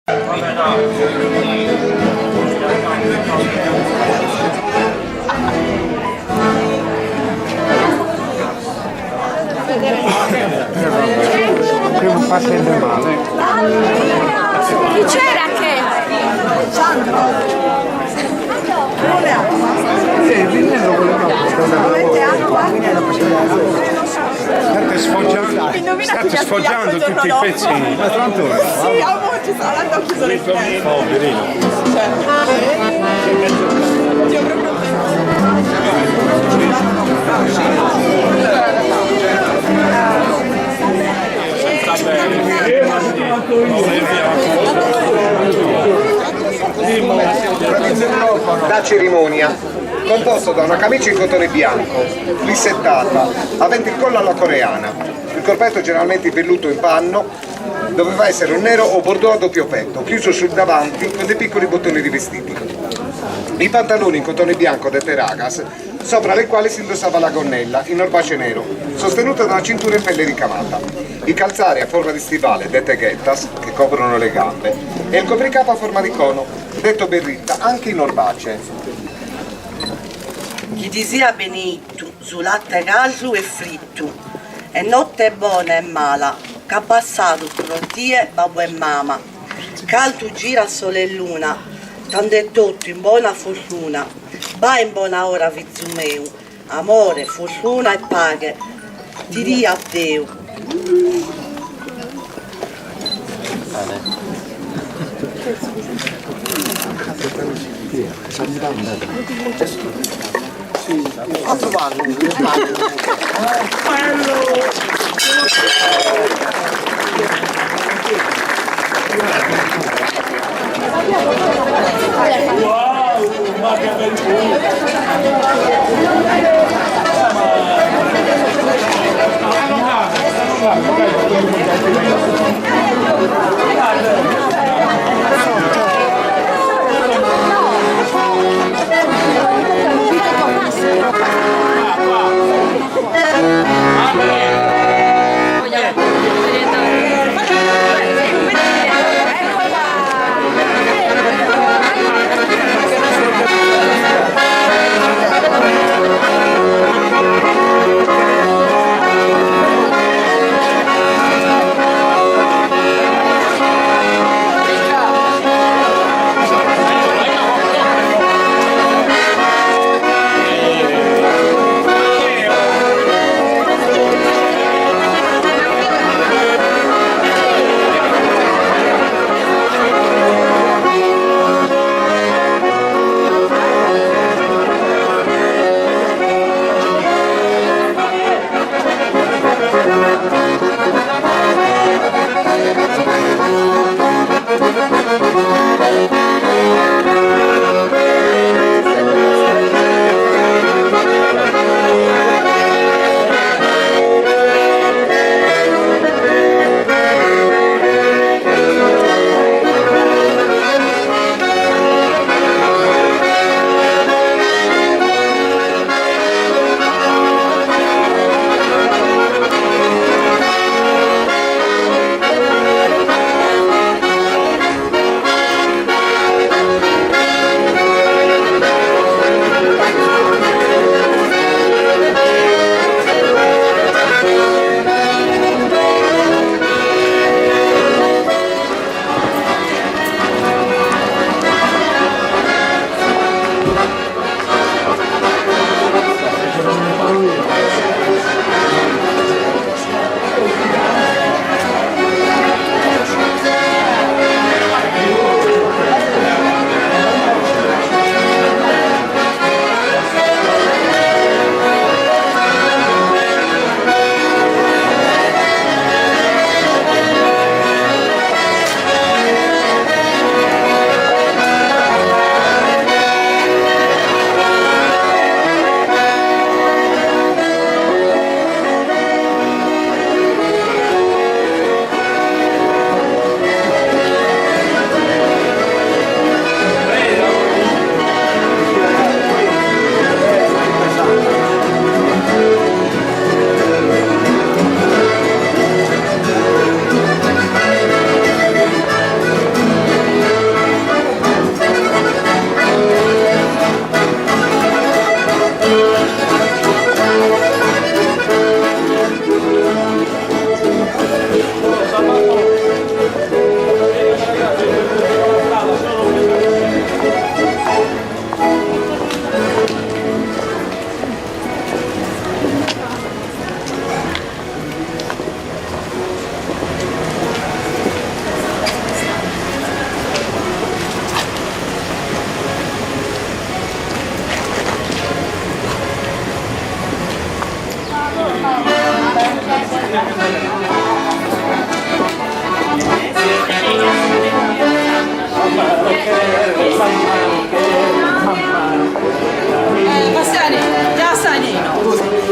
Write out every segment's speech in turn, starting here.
Prima fa sempre male. Chi c'era che? Sandro. Vinello voleva. State sfoggiando tutti i pezzini. Ma tanto Sì, ci sarà, ho chiuso le finestre. poverino. Da cerimonia, composto da una camicia in cotone bianco, risettata, avente il collo alla coreana, il corpetto generalmente in velluto in panno, doveva essere un nero o bordeaux a doppio petto, chiuso sul davanti con dei piccoli bottoni rivestiti. I pantaloni in cotone bianco dette ragas, sopra le quali si indossava la gonnella in orbace nero, sostenuta da una cintura in pelle ricamata. I calzari a forma di stivale, dette ghettas, che coprono le gambe, e il copricapo a forma di cono, detto berritta, anche in orbace. Chi ti sia benito su latte caldo e fritto, e notte buona e mala, che ha passato prontie babbo e mamma, caldo gira a sole e luna, tanto è tutto in buona fortuna, va in buona ora figlio mio, amore, fortuna e pace, ti dia a Dio. Wow, ma che bel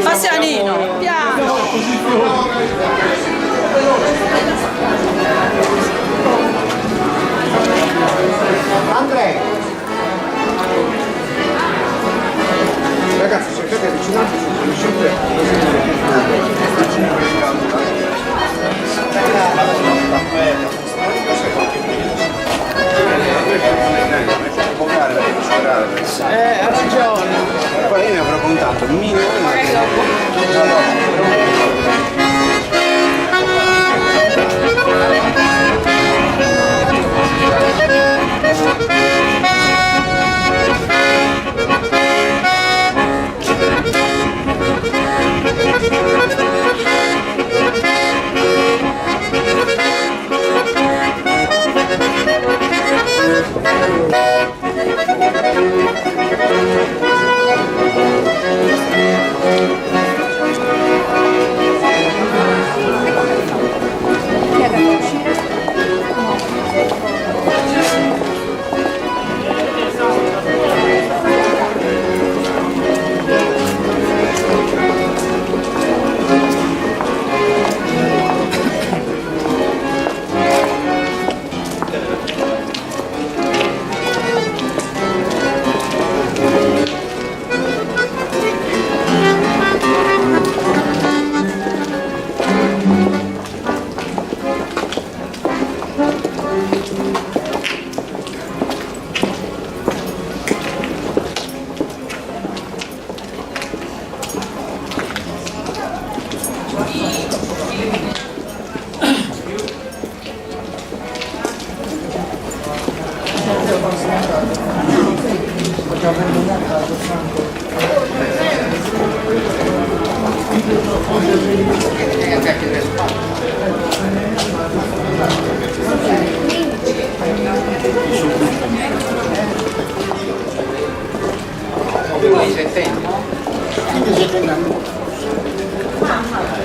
Bastianino, piano. Andrea! Ragazzi, cercate avvicinarvi su riuscite. Ha ragione. Poi io ne avrò contato un minimo.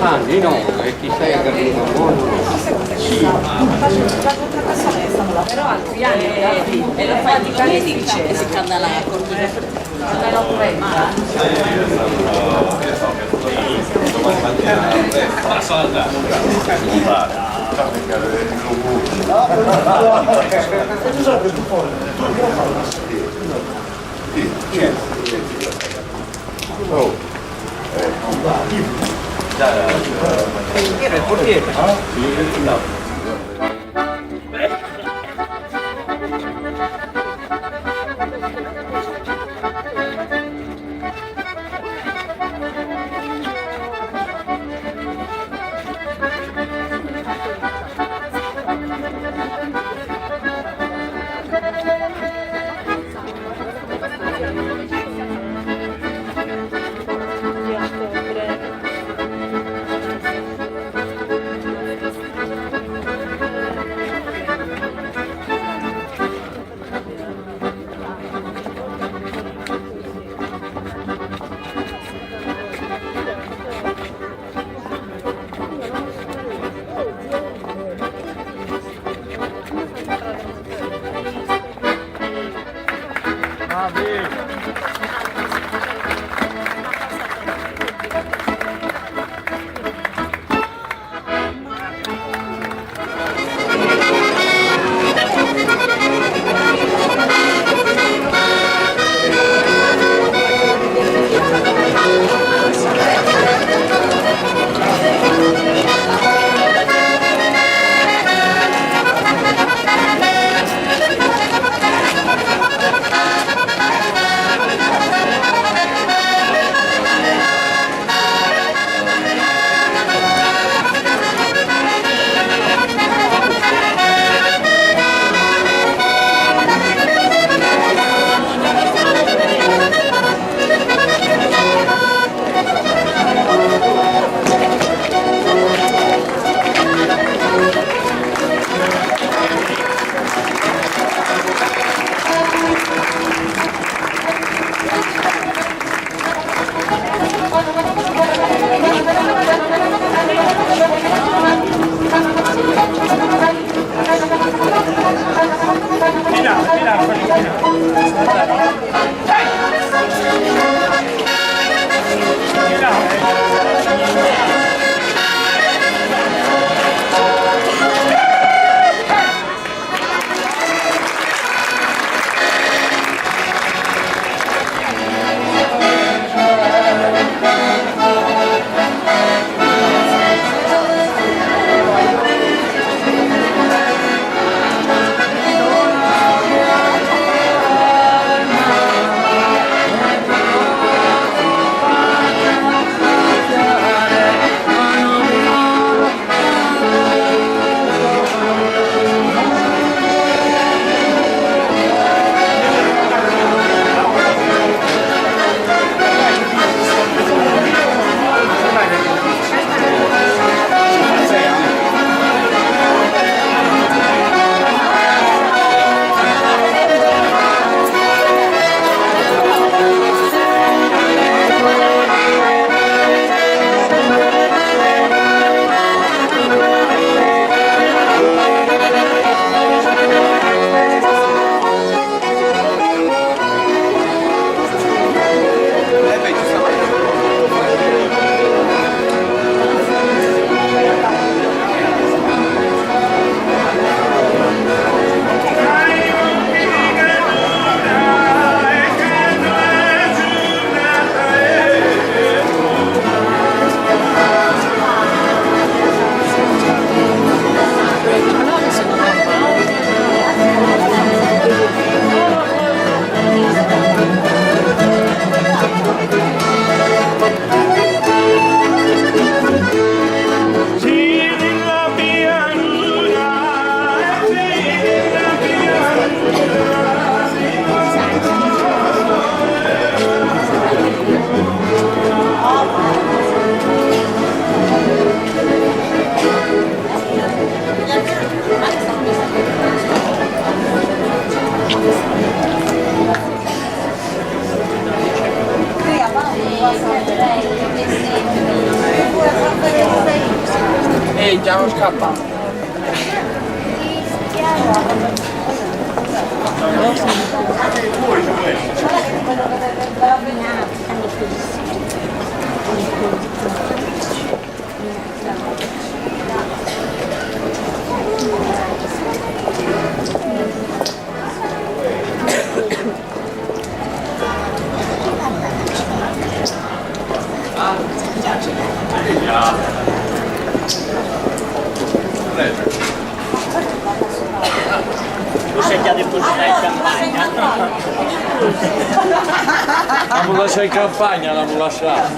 Anni no, e chi stai a Carlino buono? Sì. Però altri anni e lo fa di dice e si candela a cortile. Il portiere. stiamo scappando. Lo sei già depositato in campagna? Non lascia in campagna, non lascia.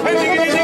Hey,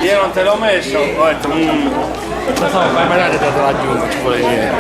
Io non te l'ho messo, ho detto, non so, fai magari te la aggiungo, ci vuole dire.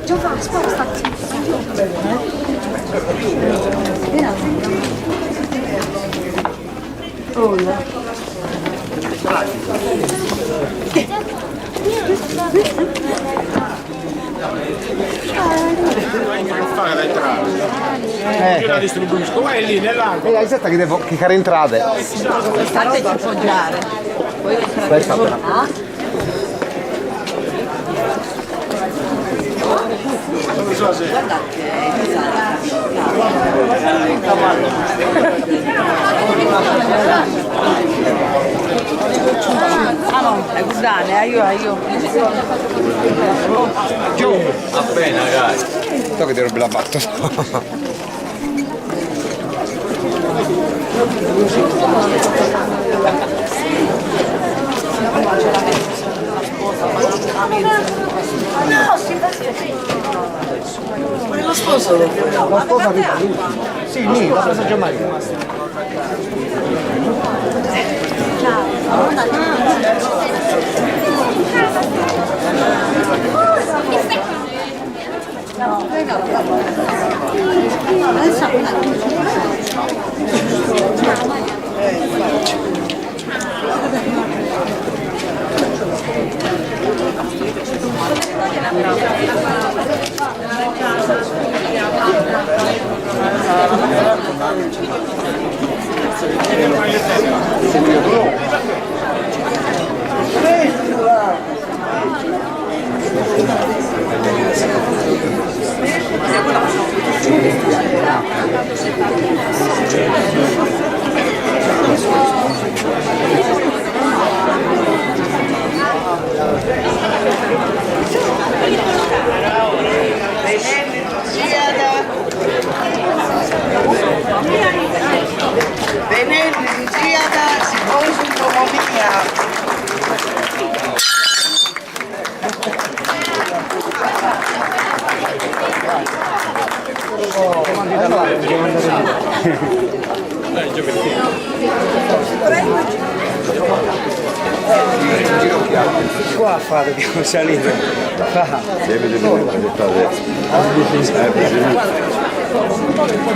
Giovanni, spostati. Oh, no. Non fare da entrare. Io la distribuisco, vai lì nell'angolo. Aspetta che care entrate. State di poggiare. Questa però. Non so se... Ah no, è guardare, io. Giù! Appena, ragazzi. So che ti rubi la batto. Ma è lo sposo? La sposa arriva lui. Sì, lì, la sposa Gian Maria. Qua fate di salire.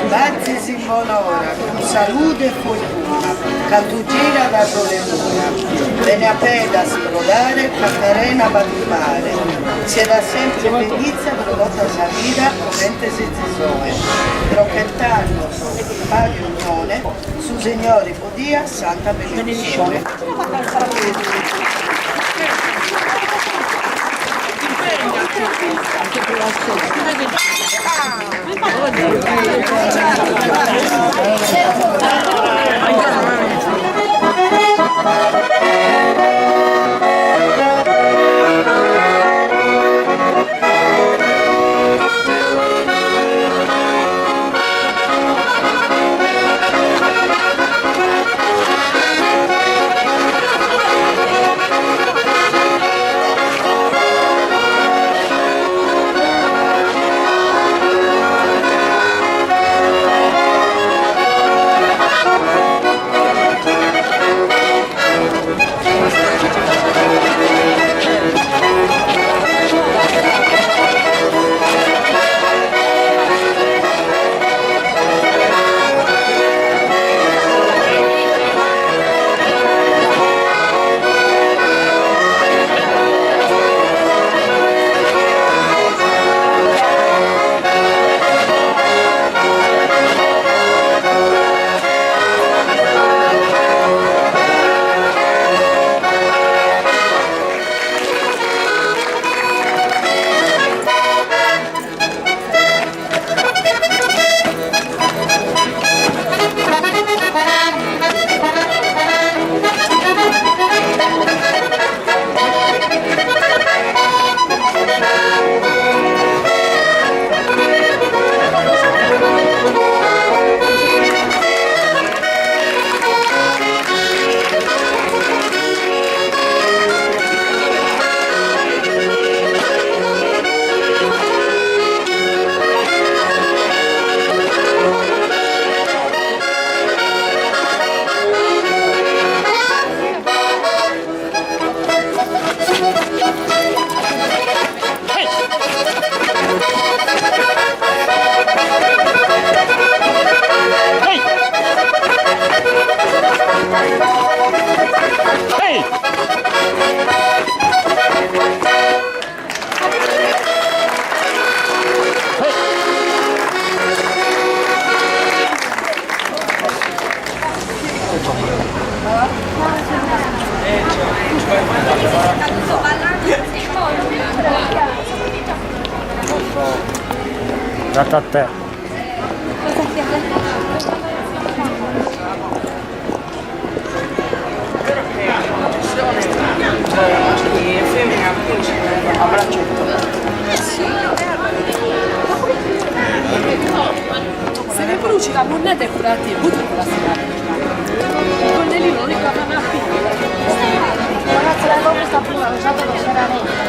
Grazie Simonora, salute e fortuna, cantucciera da Solennuna, bene appena a sprodare, cantarena a battipare, sieda sempre bellizia prodotta una vita, mente senza soe, crochettando, pari unione, su Signore podia, santa benedizione. Dato a te. Femmina, a braccetto. Se ne bruci la moneta è curativo, butta quella strada. Il coltellino ricorda una piccola. Ragazzi, la cosa sta pure, ho usato per serare.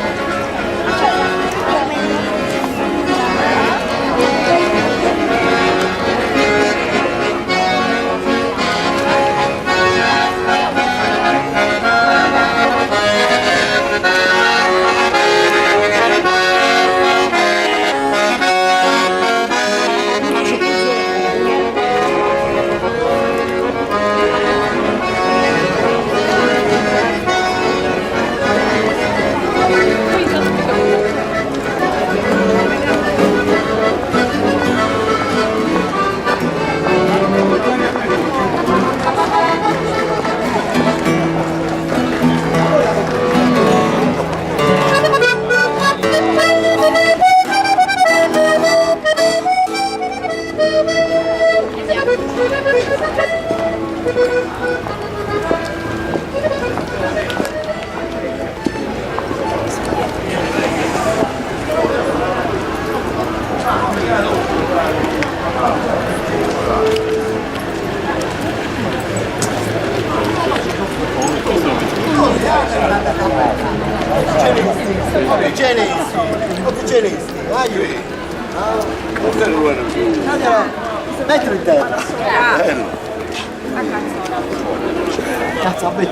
Mettilo in terra. Bello. Cazzo, a me.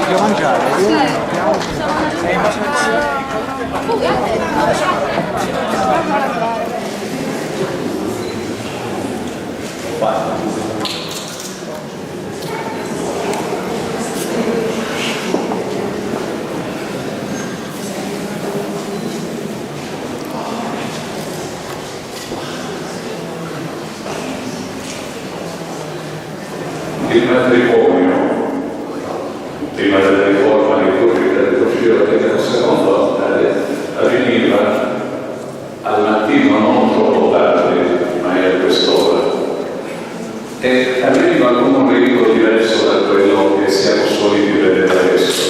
Devo mangiare. Il matrimonio, prima della riforma liturgica del Concilio Vaticano II, avveniva al mattino non troppo tardi, ma era quest'ora, e avveniva con un rito diverso da quello che siamo soliti vedere adesso.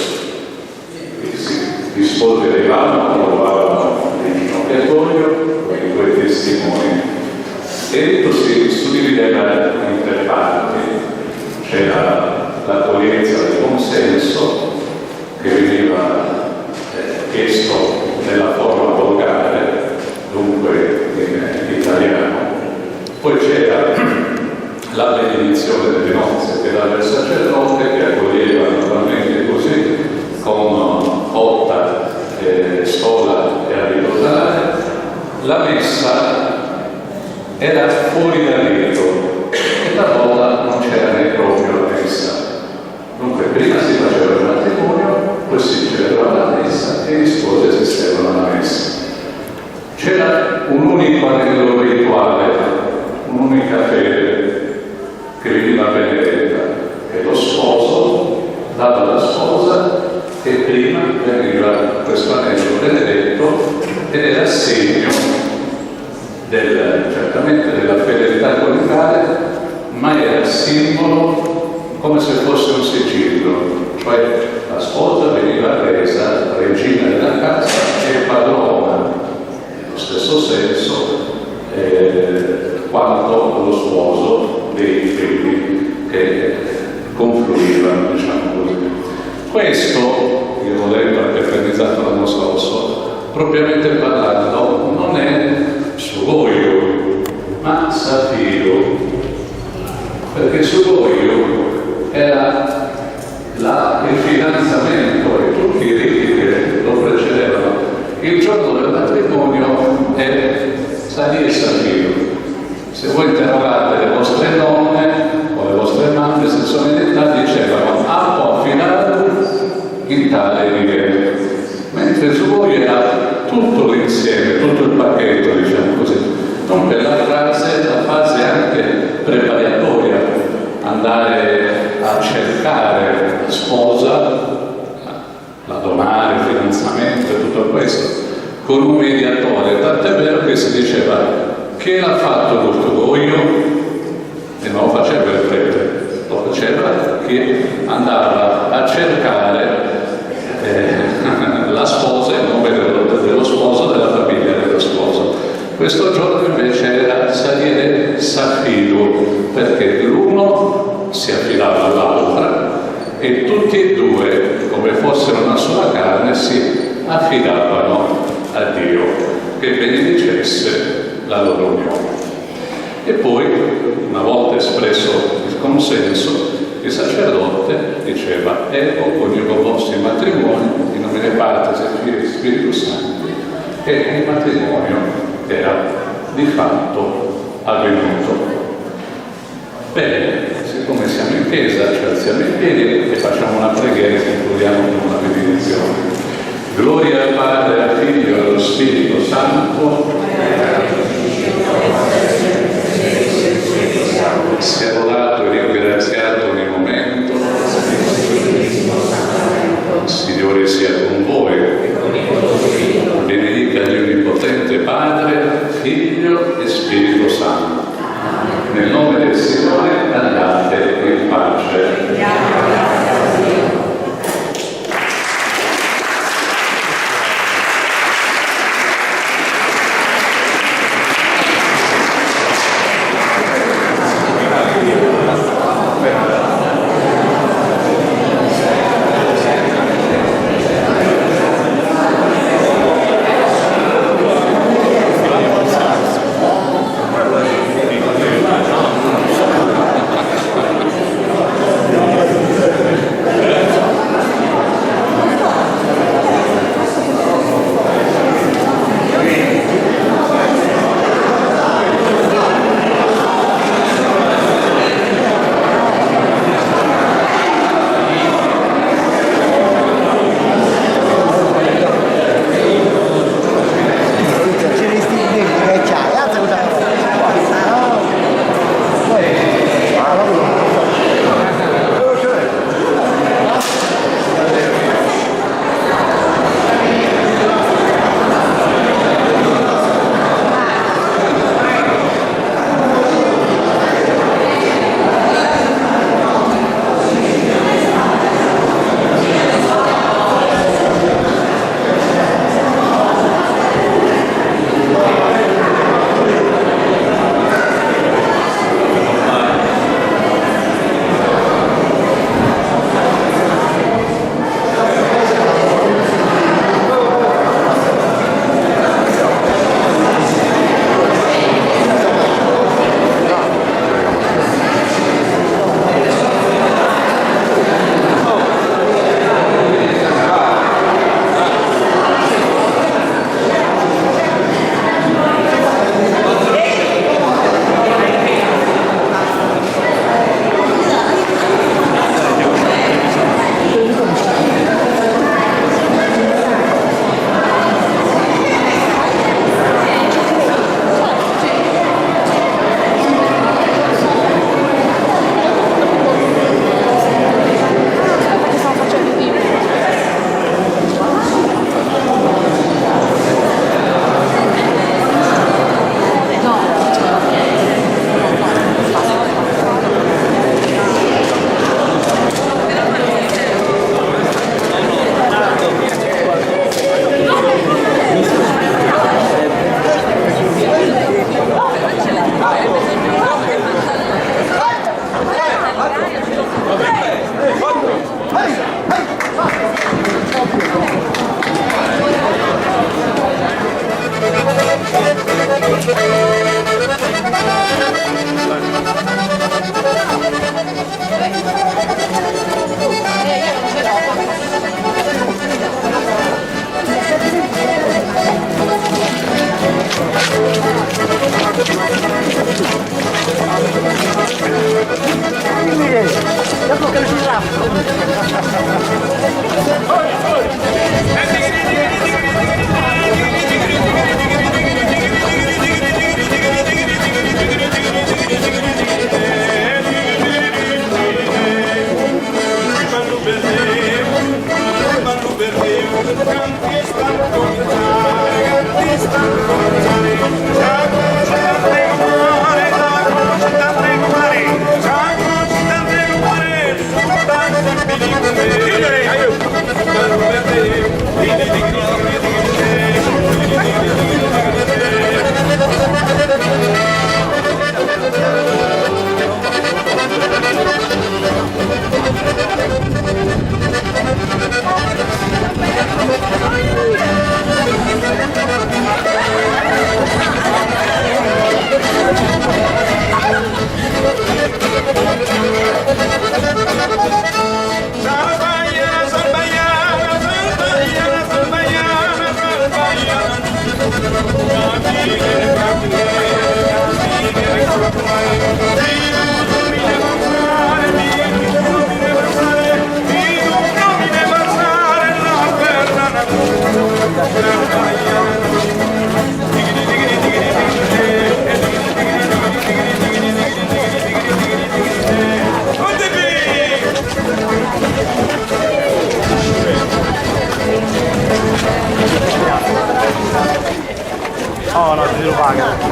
Si rispolverevano, trovavano il ginocchiatoio con i due testimoni e così si suddivideva in tre parti. C'era l'accoglienza consenso che veniva chiesto nella forma volgare, dunque in italiano. Poi c'era la benedizione delle nozze che dava il sacerdote, che accoglieva naturalmente così con otta, stola e abito salare. La messa era fuori dal rito e talvolta non c'era né proprio la messa. Dunque prima si faceva il matrimonio, poi si celebrava la messa e gli sposi assistevano alla messa. C'era un unico anello rituale, un'unica fede che veniva benedetta, che lo sposo dava alla sposa e prima veniva questo anello benedetto ed era segno certamente della fedeltà coniugale, ma era simbolo come se fosse un sigillo, cioè la sposa veniva resa regina della casa e padrona, nello stesso senso quanto lo sposo dei figli che confluivano, diciamo così. Questo, io l'ho detto anche organizzato l'anno scorso, propriamente parlando, non è Sugoio, ma Safiro, perché Sugoio era il fidanzamento e tutti i riti che lo precedevano. Il giorno del matrimonio è Sali e Safiro. Se voi interrogate le vostre nonne o le vostre mamme, se sono in età, dicevano Appo affidato in tale livello, mentre Sugoio era tutto l'insieme, tutto il pacchetto, diciamo così. Dunque la fase anche preparatoria, andare a cercare sposa, la domare, il fidanzamento e tutto questo, con un mediatore, tant'è vero che si diceva che l'ha fatto lo Sugoio e non lo faceva il prete, lo faceva chi andava a cercare la sposa in nome dello sposo, della famiglia dello sposo. Questo giorno invece era Salire Safiro, perché l'uno si affidava all'altra e tutti e due, come fossero una sola carne, si affidavano a Dio che benedicesse la loro unione. E poi, una volta espresso il consenso, il sacerdote diceva: ecco, coniugo vostro in matrimonio, in nomine Patris et Filii e Spiritus Sancti, e il matrimonio era di fatto avvenuto. Bene, siccome siamo in chiesa, ci alziamo in piedi e facciamo una preghiera e concludiamo con una benedizione. Gloria al Padre, al Figlio e allo Spirito Santo. Sia lodato e ringraziato ogni momento. Signore sia con voi. Benedica l'Onnipotente Padre, Figlio e Spirito Santo. Nel nome del Signore andate in pace. Dopo che si Oh no, ti devo pagare.